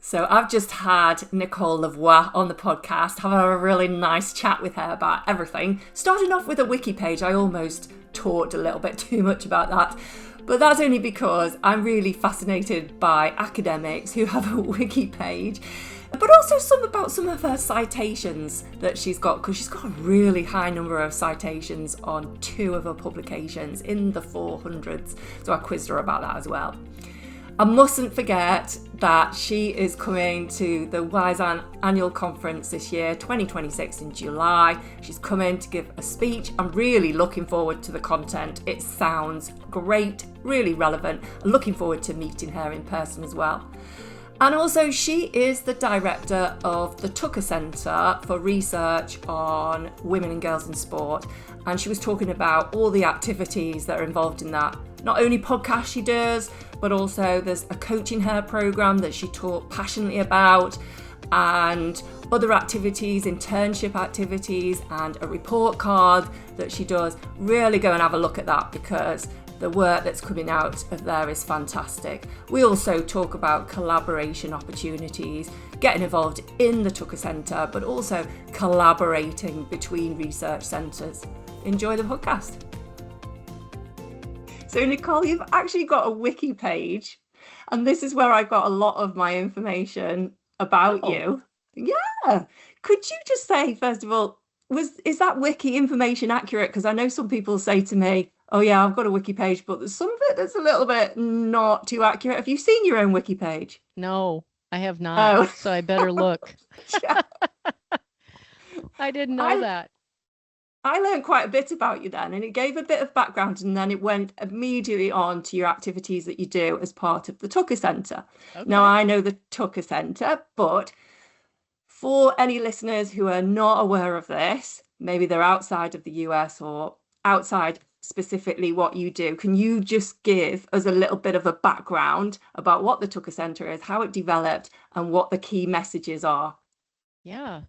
So I've just had Nicole LaVoi on the podcast, having a really nice chat with her about everything. Starting off with a wiki page, I almost talked a little bit too much about that. But that's only because I'm really fascinated by academics who have a wiki page. But also some of her citations that she's got, because she's got a really high number of citations on 2 of her publications in the 400s. So I quizzed her about that as well. I mustn't forget that she is coming to the WiSEAN annual conference this year, 2026 in July. She's coming to give a speech. I'm really looking forward to the content. It sounds great, really relevant. I'm looking forward to meeting her in person as well. And also, she is the director of the Tucker Centre for Research on Women and Girls in Sport. And she was talking about all the activities that are involved in that. Not only podcasts she does, but also there's a Coaching Her programme that she talked passionately about, and other activities, internship activities, and a report card that she does. Really go and have a look at that, because the work that's coming out of there is fantastic. We also talk about collaboration opportunities, getting involved in the Tucker Centre, but also collaborating between research centres. Enjoy the podcast. So Nicole, you've actually got a wiki page, and this is where I got a lot of my information about you. Yeah. Could you just say, first of all, is that wiki information accurate? Because I know some people say to me, oh yeah, I've got a wiki page, but there's some of it that's a little bit not too accurate. Have you seen your own wiki page? No, I have not. So I better look. Yeah. I didn't know that. I learned quite a bit about you then, and it gave a bit of background, and then it went immediately on to your activities that you do as part of the Tucker Centre. Okay. Now, I know the Tucker Centre, but for any listeners who are not aware of this, maybe they're outside of the US or outside specifically what you do, can you just give us a little bit of a background about what the Tucker Centre is, how it developed, and what the key messages are? Yeah,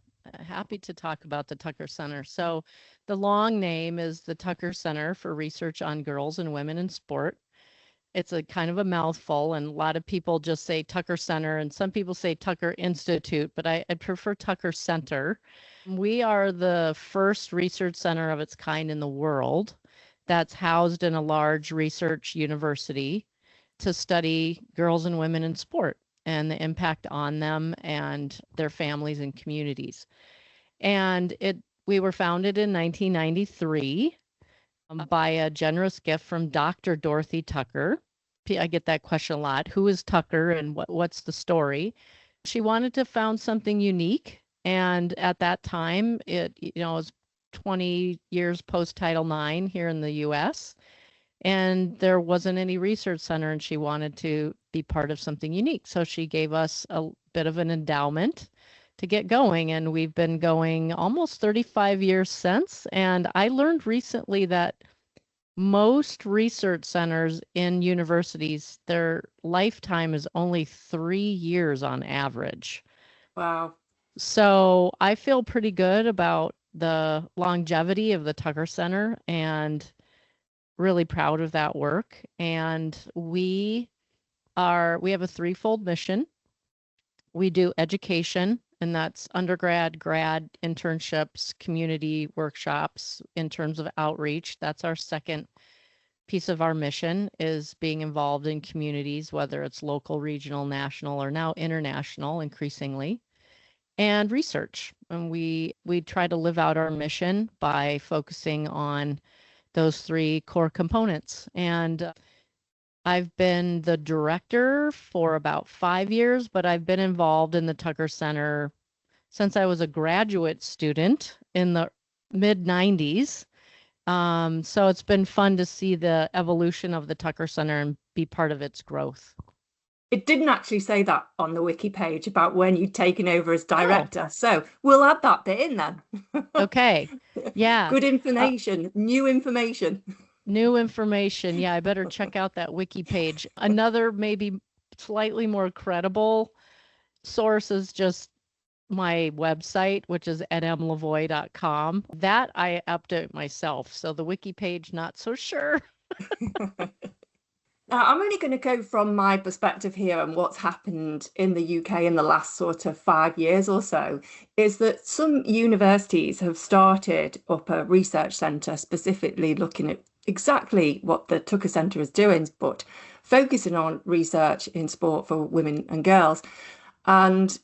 happy to talk about the Tucker Center. So the long name is the Tucker Center for Research on Girls and Women in Sport. It's a kind of a mouthful, and a lot of people just say Tucker Center, and some people say Tucker Institute, but I prefer Tucker Center. We are the first research center of its kind in the world that's housed in a large research university to study girls and women in sport and the impact on them and their families and communities. And we were founded in 1993 by a generous gift from Dr. Dorothy Tucker. I get that question a lot. Who is Tucker and what's the story? She wanted to found something unique. And at that time, it was 20 years post Title IX here in the US. And there wasn't any research center, and she wanted to be part of something unique. So she gave us a bit of an endowment to get going, and we've been going almost 35 years since. And I learned recently that most research centers in universities, their lifetime is only 3 years on average. Wow. So I feel pretty good about the longevity of the Tucker Center and really proud of that work. And we have a threefold mission. We do education, and that's undergrad, grad, internships, community workshops in terms of outreach. That's our second piece of our mission, is being involved in communities, whether it's local, regional, national, or now international increasingly. And research. And we try to live out our mission by focusing on those 3 core components. And I've been the director for about 5 years, but I've been involved in the Tucker Center since I was a graduate student in the mid-90s. So it's been fun to see the evolution of the Tucker Center and be part of its growth. It didn't actually say that on the wiki page about when you'd taken over as director. So we'll add that bit in then. Okay. Yeah. Good information, new information. New information. Yeah, I better check out that wiki page. Another maybe slightly more credible source is just my website, which is nmlavoi.com. That I update myself. So the wiki page, not so sure. Now, I'm only going to go from my perspective here and what's happened in the UK in the last sort of 5 years or so, is that some universities have started up a research centre specifically looking at exactly what the Tucker Centre is doing, but focusing on research in sport for women and girls. And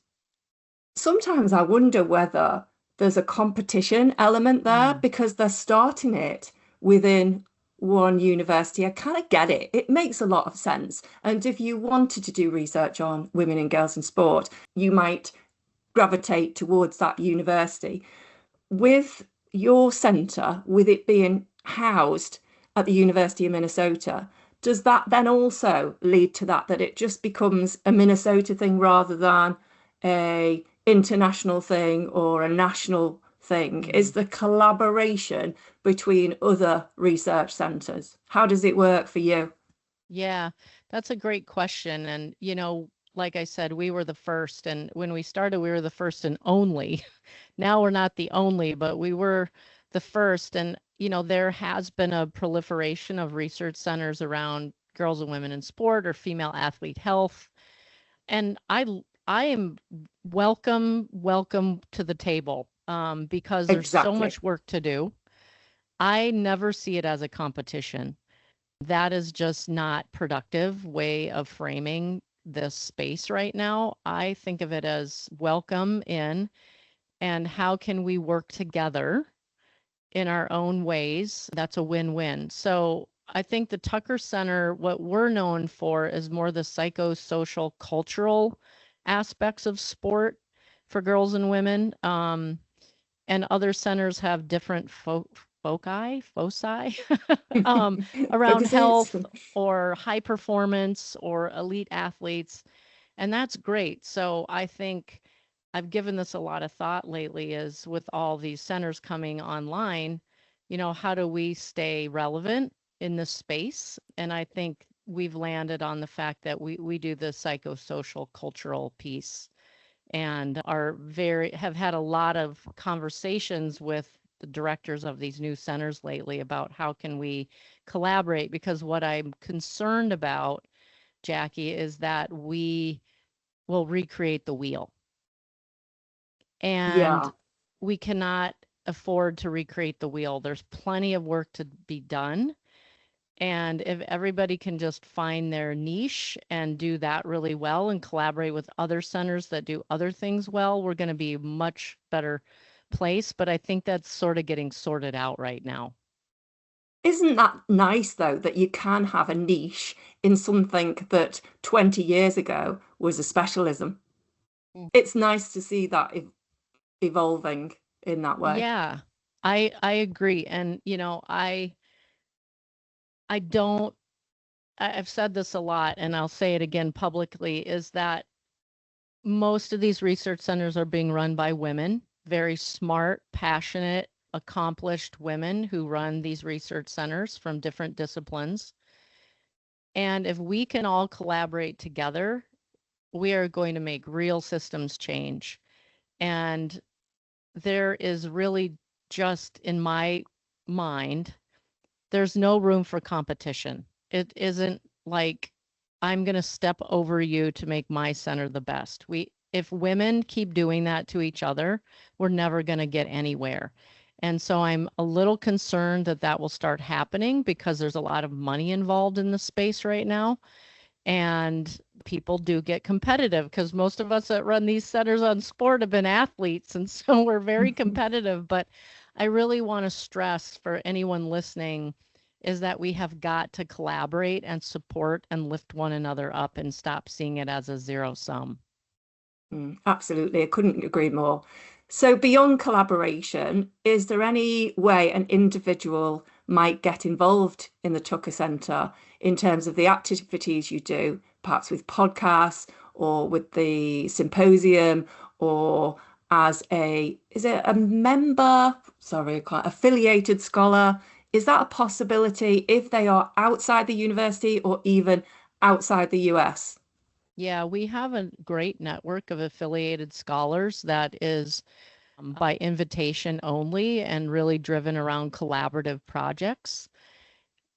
sometimes I wonder whether there's a competition element there Mm. because they're starting it within one university. I kind of get it. It makes a lot of sense. And if you wanted to do research on women and girls in sport, you might gravitate towards that university. With your centre, with it being housed at the University of Minnesota, does that then also lead to that it just becomes a Minnesota thing rather than a international thing or a national thing? Is Mm. the collaboration between other research centres? How does it work for you? Yeah, that's a great question. And, like I said, we were the first. And when we started, we were the first and only. Now we're not the only, but we were the first. And, there has been a proliferation of research centers around girls and women in sport or female athlete health. And I am welcome to the table, because there's so Exactly. much work to do. I never see it as a competition. That is just not productive way of framing this space right now. I think of it as welcome in, and how can we work together in our own ways? That's a win-win. So I think the Tucker Center, what we're known for is more the psychosocial cultural aspects of sport for girls and women. And other centers have different foci around Focuses. health or high performance or elite athletes. And that's great. So I think I've given this a lot of thought lately, is with all these centers coming online, how do we stay relevant in this space? And I think we've landed on the fact that we do the psychosocial cultural piece, and have had a lot of conversations with the directors of these new centers lately about how can we collaborate, because what I'm concerned about, Jackie, is that we will recreate the wheel, and Yeah. we cannot afford to recreate the wheel. There's plenty of work to be done. And if everybody can just find their niche and do that really well and collaborate with other centers that do other things well, we're going to be a much better place. But I think that's sort of getting sorted out right now. Isn't that nice, though, that you can have a niche in something that 20 years ago was a specialism? Mm. It's nice to see that evolving in that way. Yeah, I agree. And I don't I've said this a lot, and I'll say it again publicly, is that most of these research centers are being run by women, very smart, passionate, accomplished women who run these research centers from different disciplines. And if we can all collaborate together, we are going to make real systems change. And there is really, just in my mind, there's no room for competition. It isn't like I'm going to step over you to make my center the best. If women keep doing that to each other, we're never going to get anywhere. And so I'm a little concerned that that will start happening, because there's a lot of money involved in the space right now. And people do get competitive, because most of us that run these centers on sport have been athletes. And so we're very competitive. But I really want to stress for anyone listening is that we have got to collaborate and support and lift one another up and stop seeing it as a zero sum. Absolutely, I couldn't agree more. So, beyond collaboration, is there any way an individual might get involved in the Tucker Centre in terms of the activities you do, perhaps with podcasts or with the symposium, or as is it a member, sorry, I can't, affiliated scholar? Is that a possibility if they are outside the university or even outside the US? Yeah, we have a great network of affiliated scholars that is by invitation only and really driven around collaborative projects.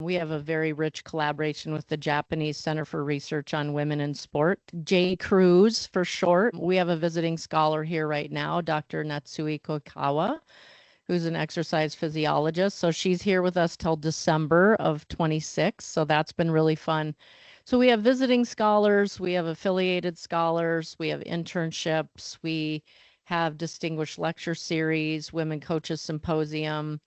We have a very rich collaboration with the Japanese Center for Research on Women in Sport, J. Cruz for short. We have a visiting scholar here right now, Dr. Natsui Koikawa, who's an exercise physiologist. So she's here with us till December of 26. So that's been really fun. So we have visiting scholars, we have affiliated scholars, we have internships, we have distinguished lecture series, women coaches symposium.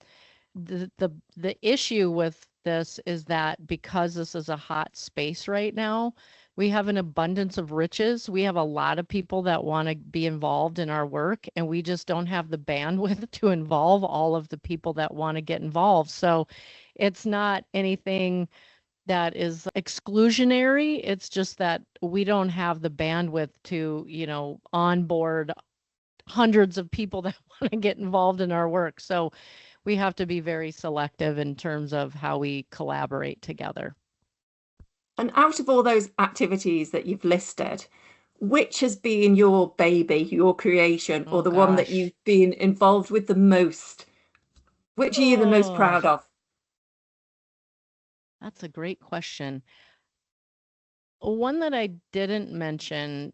The issue with this is that because this is a hot space right now, we have an abundance of riches. We have a lot of people that want to be involved in our work, and we just don't have the bandwidth to involve all of the people that want to get involved. So it's not anything that is exclusionary. It's just that we don't have the bandwidth to, onboard hundreds of people that want to get involved in our work. So we have to be very selective in terms of how we collaborate together. And out of all those activities that you've listed, which has been your baby, your creation, or Oh the one that gosh. you've been involved with the most? Which are you the most Oh, proud of? that's a great question. One that I didn't mention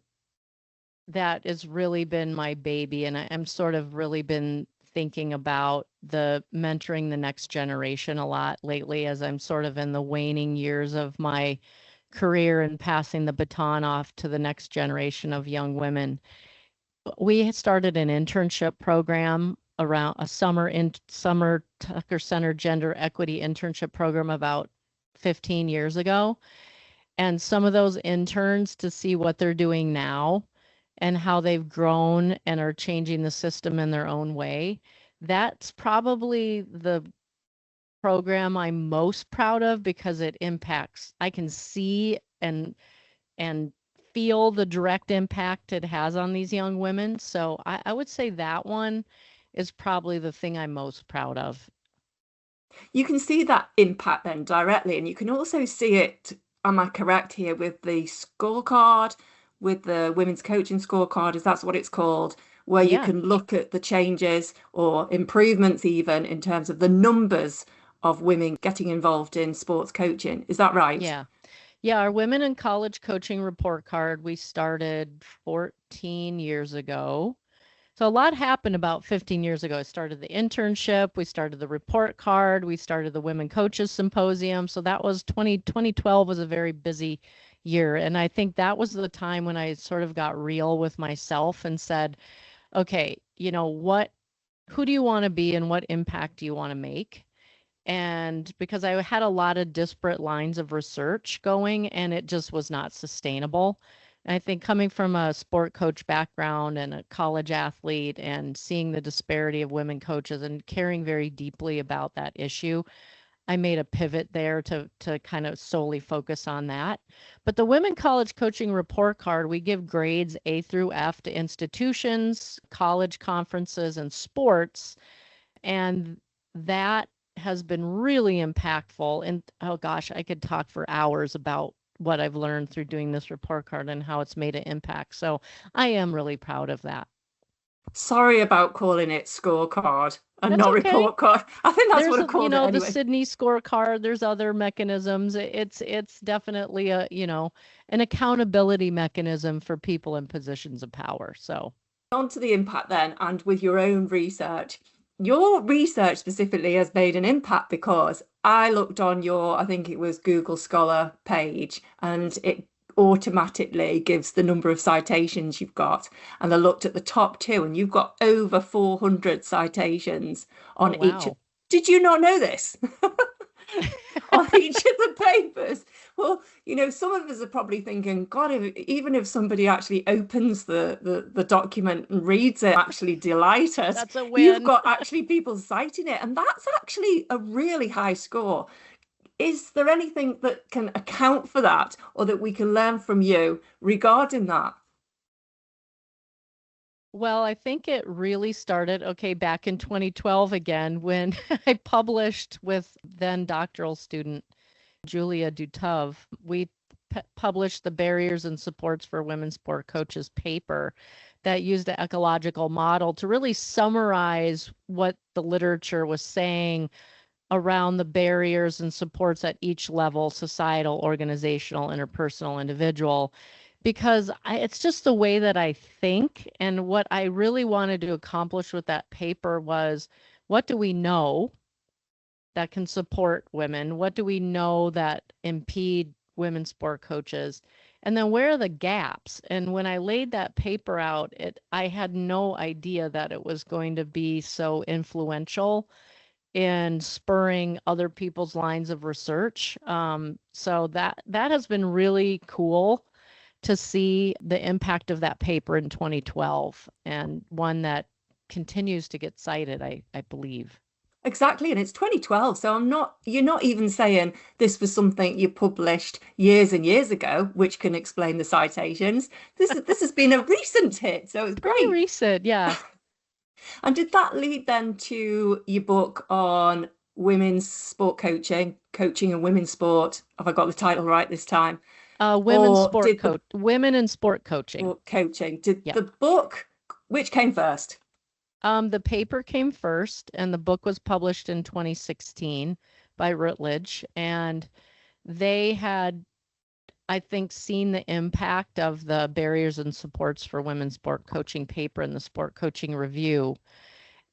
that has really been my baby, and I'm sort of really been thinking about the mentoring the next generation a lot lately as I'm sort of in the waning years of my career and passing the baton off to the next generation of young women. We had started an internship program around a summer Tucker Center gender equity internship program about 15 years ago. And some of those interns, to see what they're doing now and how they've grown and are changing the system in their own way, that's probably the program I'm most proud of because it impacts. I can see and feel the direct impact it has on these young women. So I would say that one is probably the thing I'm most proud of. You can see that impact then directly, and you can also see it, am I correct here, with the scorecard, with the women's coaching scorecard, is that's what it's called, where you Yeah, can look at the changes or improvements even in terms of the numbers of women getting involved in sports coaching. Is that right? yeah. Yeah, our Women in College Coaching Report Card, we started 14 years ago. So a lot happened about 15 years ago. I started the internship, we started the report card, we started the Women Coaches Symposium. So that was 2012 was a very busy year. And I think that was the time when I sort of got real with myself and said, okay, who do you want to be and what impact do you want to make? And because I had a lot of disparate lines of research going and it just was not sustainable. And I think coming from a sport coach background and a college athlete and seeing the disparity of women coaches and caring very deeply about that issue, I made a pivot there to kind of solely focus on that. But the Women College Coaching Report Card, we give grades A through F to institutions, college conferences, and sports. And that has been really impactful. And oh gosh, I could talk for hours about what I've learned through doing this report card and how it's made an impact. So I am really proud of that. Sorry about calling it scorecard and That's not okay. report card. I think that's There's what I a, called it the anyway. Sydney scorecard, there's other mechanisms. It's definitely an accountability mechanism for people in positions of power. So On to the impact then, and with your own research. Your research specifically has made an impact because I looked on your, I think it was Google Scholar page, and it automatically gives the number of citations you've got. And I looked at the top two, and you've got over 400 citations oh on each. wow. Did you not know this? On each of the papers. Well, some of us are probably thinking, God, even if somebody actually opens the document and reads it, actually delighted. That's a You've win. got actually people citing it, and that's actually a really high score. Is there anything that can account for that or that we can learn from you regarding that? Well, I think it really started, okay, back in 2012 again, when I published with then doctoral student Julia Dutov. We published the Barriers and Supports for Women Sport Coaches paper that used the ecological model to really summarize what the literature was saying around the barriers and supports at each level, societal, organizational, interpersonal, individual, because it's just the way that I think. And what I really wanted to accomplish with that paper was, what do we know that can support women? What do we know that impede women sport coaches? And then where are the gaps? And when I laid that paper out, I had no idea that it was going to be so influential in spurring other people's lines of research. So that has been really cool to see the impact of that paper in 2012, and one that continues to get cited, I believe. Exactly, and it's 2012, so you're not even saying this was something you published years and years ago, which can explain the citations. This has been a recent hit, so it's Pretty great. recent, yeah. And did that lead then to your book on women's sport coaching, coaching and women's sport? Have I got the title right this time? Or did the Women in sport coaching. book coaching, did Yeah. the book, which came first? The paper came first, and the book was published in 2016 by Routledge, and they had, I think, seen the impact of the barriers and supports for women's sport coaching paper in the Sport Coaching Review,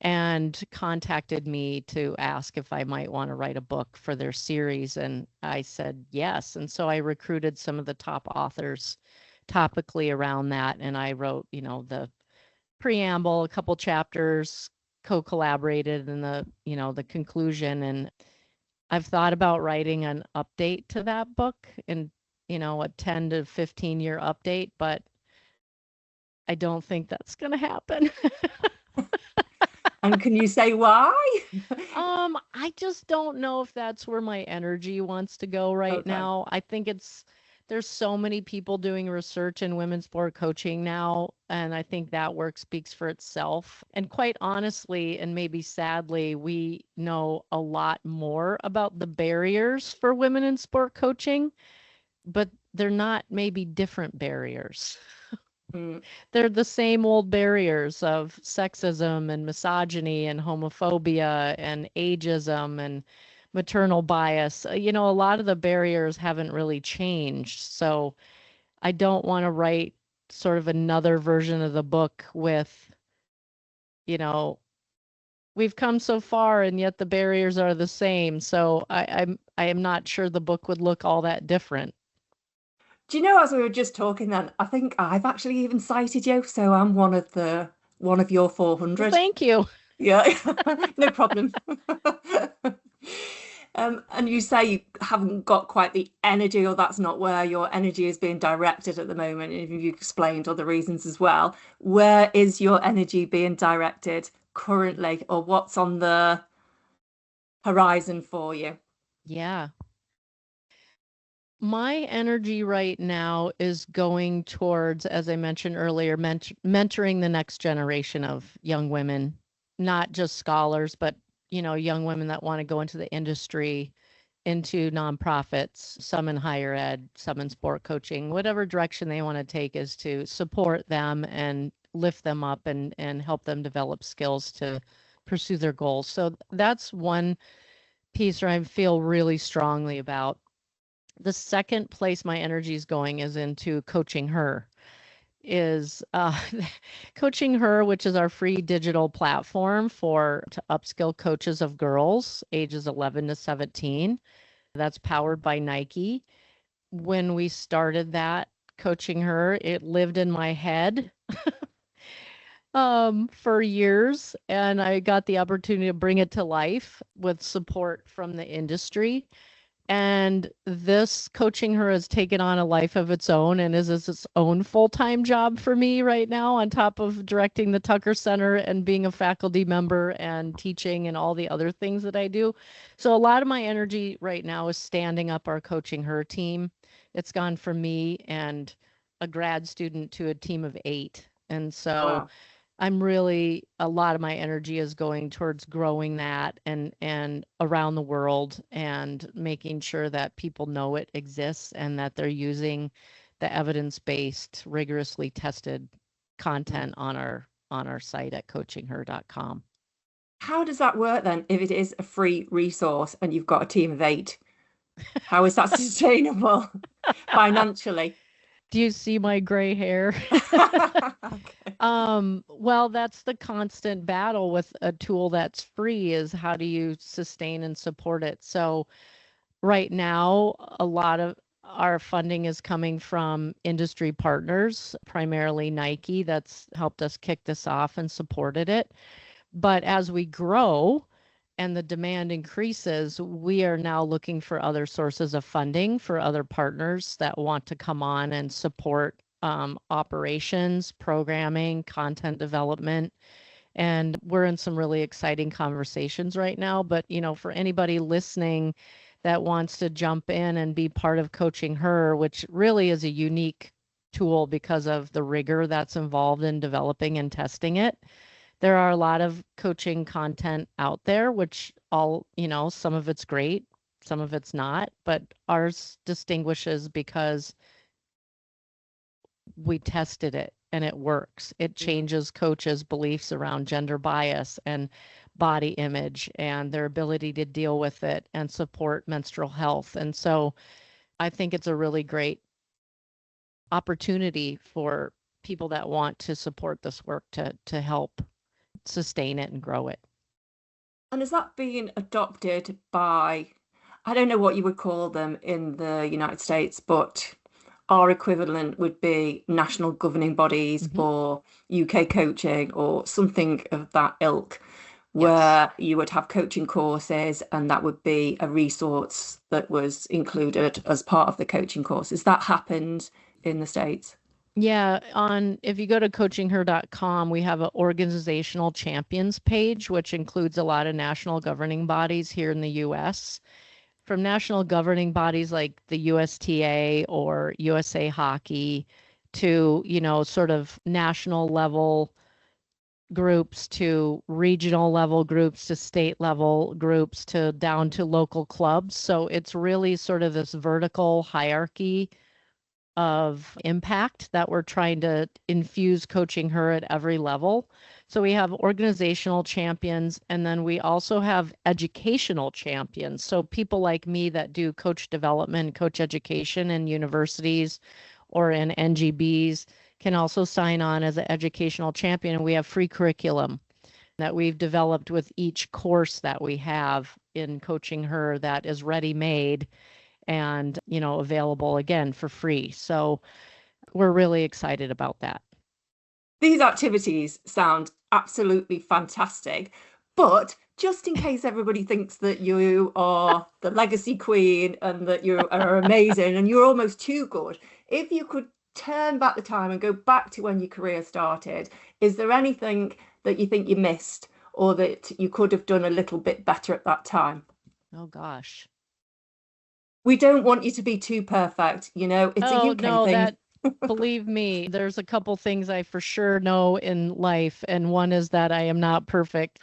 and contacted me to ask if I might want to write a book for their series. And I said yes. And so I recruited some of the top authors topically around that. And I wrote, the preamble, a couple chapters, co-collaborated in the conclusion. And I've thought about writing an update to that book, and, a 10 to 15-year update, but I don't think that's going to happen. And can you say why? I just don't know if that's where my energy wants to go right Okay. now. I think there's so many people doing research in women's sport coaching now, and I think that work speaks for itself. And quite honestly, and maybe sadly, we know a lot more about the barriers for women in sport coaching, but they're not maybe different barriers. Mm. They're the same old barriers of sexism and misogyny and homophobia and ageism and maternal bias. A lot of the barriers haven't really changed. So I don't want to write sort of another version of the book with, you know, we've come so far and yet the barriers are the same. So I am not sure the book would look all that different. Do you know, as we were just talking then, I think I've actually even cited you, so I'm one of your Well, 400. thank you. Yeah, no problem. And you say you haven't got quite the energy, or that's not where your energy is being directed at the moment. And you explained other reasons as well. Where is your energy being directed currently, or what's on the horizon for you? Yeah. My energy right now is going towards, as I mentioned earlier, mentoring the next generation of young women, not just scholars, but young women that want to go into the industry, into nonprofits, some in higher ed, some in sport coaching, whatever direction they want to take, is to support them and lift them up and help them develop skills to pursue their goals. So that's one piece where I feel really strongly about. The second place my energy is going is into coaching her, is coaching her, which is our free digital platform to upskill coaches of girls ages 11 to 17. That's powered by Nike. When we started that, coaching her, it lived in my head for years, and I got the opportunity to bring it to life with support from the industry. And this coaching her has taken on a life of its own and is its own full-time job for me right now, on top of directing the Tucker Center and being a faculty member and teaching and all the other things that I do. So a lot of my energy right now is standing up our coaching her team. It's gone from me and a grad student to a team of 8. And so Wow. a lot of my energy is going towards growing that and around the world, and making sure that people know it exists and that they're using the evidence-based, rigorously tested Mm. content on our site at coachingher.com. How does that work then if it is a free resource and you've got a team of 8? How is that sustainable financially? Do you see my gray hair? Okay. Well, that's the constant battle with a tool that's free is how do you sustain and support it? So right now, a lot of our funding is coming from industry partners, primarily Nike, that's helped us kick this off and supported it. But as we grow and the demand increases, we are now looking for other sources of funding for other partners that want to come on and support operations, programming, content development. And we're in some really exciting conversations right now. But, for anybody listening that wants to jump in and be part of Coaching Her, which really is a unique tool because of the rigor that's involved in developing and testing it. There are a lot of coaching content out there, which some of it's great, some of it's not, but ours distinguishes because we tested it and it works. It changes coaches' beliefs around gender bias and body image and their ability to deal with it and support menstrual health. And so I think it's a really great opportunity for people that want to support this work to help sustain it and grow it. And is that being adopted by, I don't know what you would call them in the United States, but our equivalent would be national governing bodies Mhm. or UK coaching or something of that ilk, Yes. where you would have coaching courses and that would be a resource that was included as part of the coaching course. Has that happened in the States? Yeah, if you go to coachingher.com, we have an organizational champions page, which includes a lot of national governing bodies here in the US. From national governing bodies like the USTA or USA Hockey to, sort of national level groups to regional level groups to state level groups to down to local clubs. So it's really sort of this vertical hierarchy of impact that we're trying to infuse Coaching Her at every level. So we have organizational champions, and then we also have educational champions. So people like me that do coach development, coach education in universities or in NGBs can also sign on as an educational champion. And we have free curriculum that we've developed with each course that we have in Coaching Her that is ready made and available again for free. So we're really excited about that. These activities sound absolutely fantastic, but just in case everybody thinks that you are the legacy queen and that you are amazing and you're almost too good, if you could turn back the time and go back to when your career started, is there anything that you think you missed or that you could have done a little bit better at that time? Oh gosh. We don't want you to be too perfect, it's a Oh UK no, thing. that believe me, there's a couple things I for sure know in life, and one is that I am not perfect.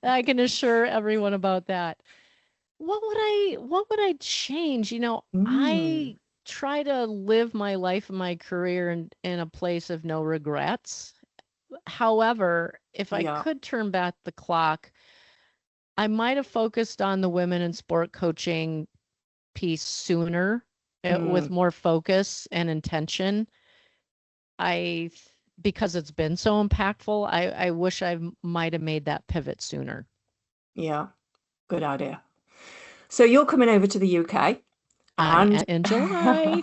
I can assure everyone about that. What would I change? Mm, I try to live my life and my career in a place of no regrets. However, if I yeah. could turn back the clock, I might have focused on the women in sport coaching piece sooner, with Mm, more focus and intention. I Because it's been so impactful, I wish I might have made that pivot sooner. yeah. Good idea. So you're coming over to the UK I and am in July.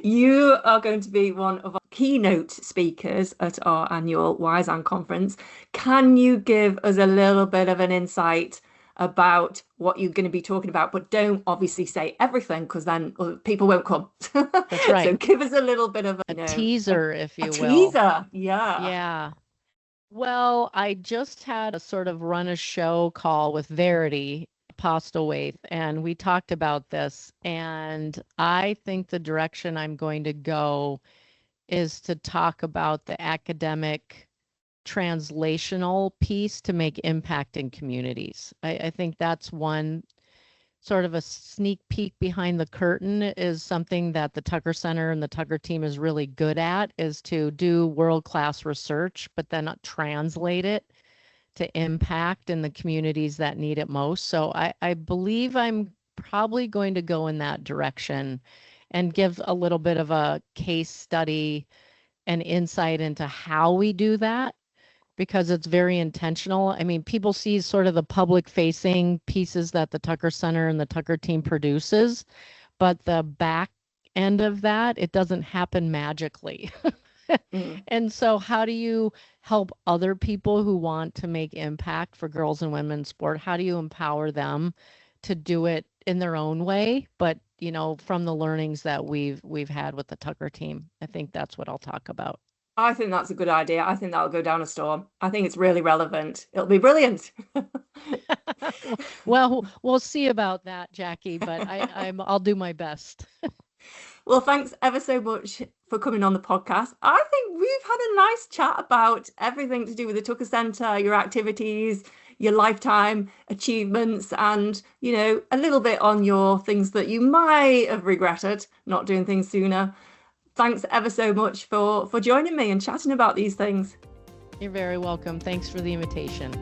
you are going to be one of our keynote speakers at our annual WiSEAN Conference. Can you give us a little bit of an insight about what you're going to be talking about? But don't obviously say everything because then people won't come. That's So right. give us a little bit of, A teaser, if a you will. teaser. Yeah. Yeah. Well, I just had a sort of run a show call with Verity Postlewaite, and we talked about this. And I think the direction I'm going to go is to talk about the academic translational piece to make impact in communities. I think that's one sort of a sneak peek behind the curtain is something that the Tucker Center and the Tucker team is really good at is to do world-class research, but then translate it to impact in the communities that need it most. So I believe I'm probably going to go in that direction and give a little bit of a case study and insight into how we do that, because it's very intentional. I mean, people see sort of the public facing pieces that the Tucker Center and the Tucker team produces, but the back end of that, it doesn't happen magically. Mm. And so how do you help other people who want to make impact for girls and women in sport? How do you empower them to do it in their own way, but from the learnings that we've had with the Tucker team? I think that's what I'll talk about. I think that's a good idea. I think that'll go down a storm. I think it's really relevant. It'll be brilliant. Well, we'll see about that, Jackie, but I'll do my best. Well, thanks ever so much for coming on the podcast. I think we've had a nice chat about everything to do with the Tucker Center, your activities, your lifetime achievements, and, a little bit on your things that you might have regretted not doing things sooner. Thanks ever so much for joining me and chatting about these things. You're very welcome. Thanks for the invitation.